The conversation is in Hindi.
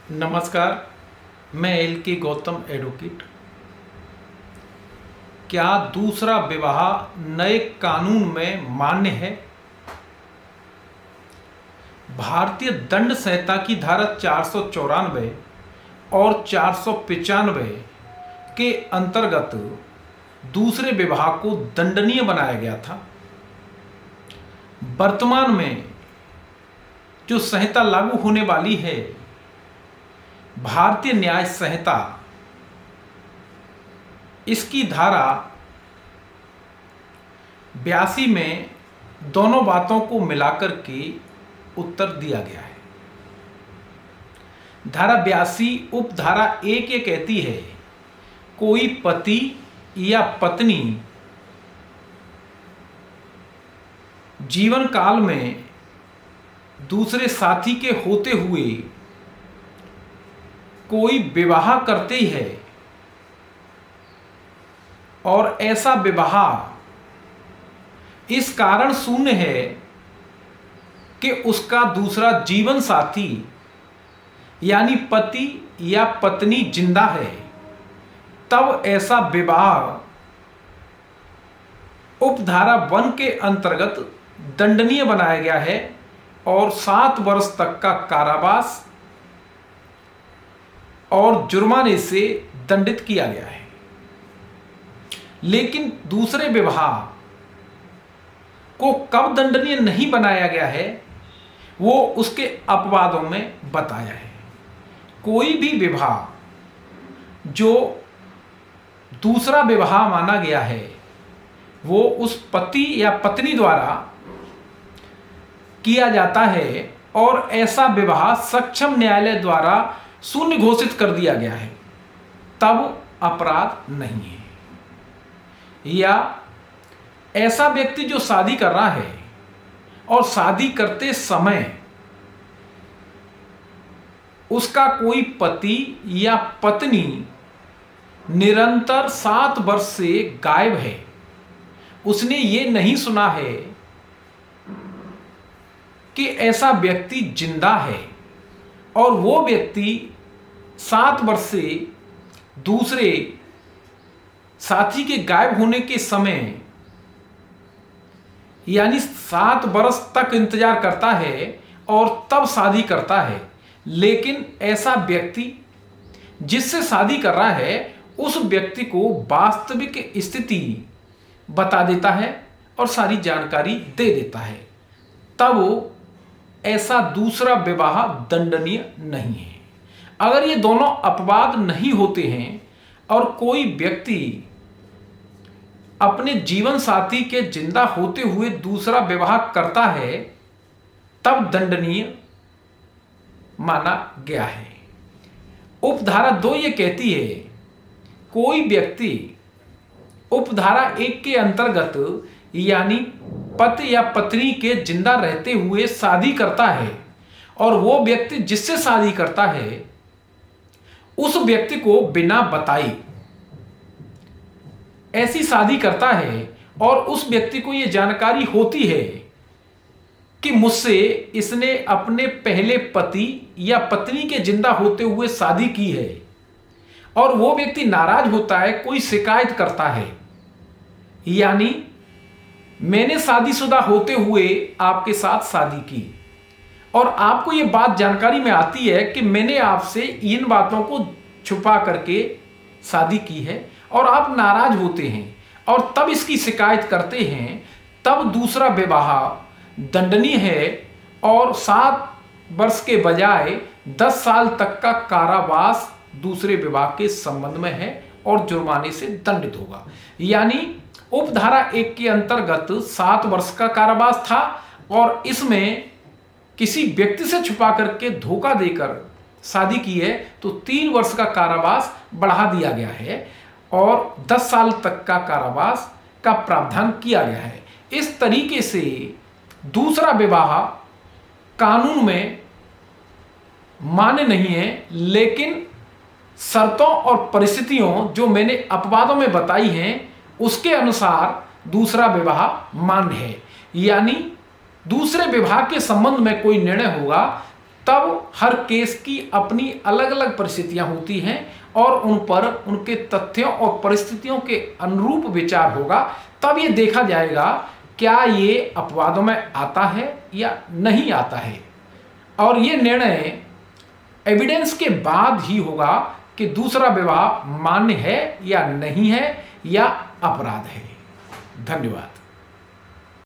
नमस्कार। मैं एल के गौतम एडवोकेट। क्या दूसरा विवाह नए कानून में मान्य है? भारतीय दंड संहिता की धारा 494 और 495 के अंतर्गत दूसरे विवाह को दंडनीय बनाया गया था। वर्तमान में जो संहिता लागू होने वाली है, भारतीय न्याय संहिता, इसकी धारा 82 में दोनों बातों को मिलाकर के उत्तर दिया गया है। धारा 82 उपधारा 1 ये कहती है, कोई पति या पत्नी जीवन काल में दूसरे साथी के होते हुए कोई विवाह करते है और ऐसा विवाह इस कारण शून्य है कि उसका दूसरा जीवन साथी यानी पति या पत्नी जिंदा है, तब ऐसा विवाह उपधारा 1 के अंतर्गत दंडनीय बनाया गया है और 7 वर्ष तक का कारावास और जुर्माने से दंडित किया गया है। लेकिन दूसरे विवाह को कब दंडनीय नहीं बनाया गया है, वो उसके अपवादों में बताया है। कोई भी विवाह जो दूसरा विवाह माना गया है, वो उस पति या पत्नी द्वारा किया जाता है और ऐसा विवाह सक्षम न्यायालय द्वारा शून्य घोषित कर दिया गया है, तब अपराध नहीं है। या ऐसा व्यक्ति जो शादी कर रहा है और शादी करते समय उसका कोई पति या पत्नी निरंतर 7 वर्ष से गायब है, उसने ये नहीं सुना है कि ऐसा व्यक्ति जिंदा है, और वो व्यक्ति 7 वर्ष से दूसरे साथी के गायब होने के समय यानी 7 वर्ष तक इंतजार करता है और तब शादी करता है। लेकिन ऐसा व्यक्ति जिससे शादी कर रहा है, उस व्यक्ति को वास्तविक स्थिति बता देता है और सारी जानकारी दे देता है, तब ऐसा दूसरा विवाह दंडनीय नहीं है। अगर ये दोनों अपवाद नहीं होते हैं और कोई व्यक्ति अपने जीवन साथी के जिंदा होते हुए दूसरा विवाह करता है, तब दंडनीय माना गया है। उपधारा 2 ये कहती है, कोई व्यक्ति उपधारा 1 के अंतर्गत यानी पति या पत्नी के जिंदा रहते हुए शादी करता है और वो व्यक्ति जिससे शादी करता है, उस व्यक्ति को बिना बताए ऐसी शादी करता है और उस व्यक्ति को यह जानकारी होती है कि मुझसे इसने अपने पहले पति या पत्नी के जिंदा होते हुए शादी की है, और वो व्यक्ति नाराज होता है, कोई शिकायत करता है, यानी मैंने शादीशुदा होते हुए आपके साथ शादी की और आपको ये बात जानकारी में आती है कि मैंने आपसे इन बातों को छुपा करके शादी की है, और आप नाराज होते हैं और तब इसकी शिकायत करते हैं, तब दूसरा विवाह दंडनीय है और 7 वर्ष के बजाय 10 साल तक का कारावास दूसरे विवाह के संबंध में है और जुर्माने से दंडित होगा। यानी उपधारा 1 के अंतर्गत 7 वर्ष का कारावास था और इसमें किसी व्यक्ति से छुपा करके धोखा देकर शादी की है तो 3 वर्ष का कारावास बढ़ा दिया गया है और 10 साल तक का कारावास का प्रावधान किया गया है। इस तरीके से दूसरा विवाह कानून में मान्य नहीं है, लेकिन शर्तों और परिस्थितियों जो मैंने अपवादों में बताई हैं, उसके अनुसार दूसरा विवाह मान्य है। यानी दूसरे विवाह के संबंध में कोई निर्णय होगा तब हर केस की अपनी अलग अलग परिस्थितियां होती हैं और उन पर उनके तथ्यों और परिस्थितियों के अनुरूप विचार होगा। तब ये देखा जाएगा क्या ये अपवादों में आता है या नहीं आता है, और ये निर्णय एविडेंस के बाद ही होगा कि दूसरा विवाह मान्य है या नहीं है या अपराध है। धन्यवाद।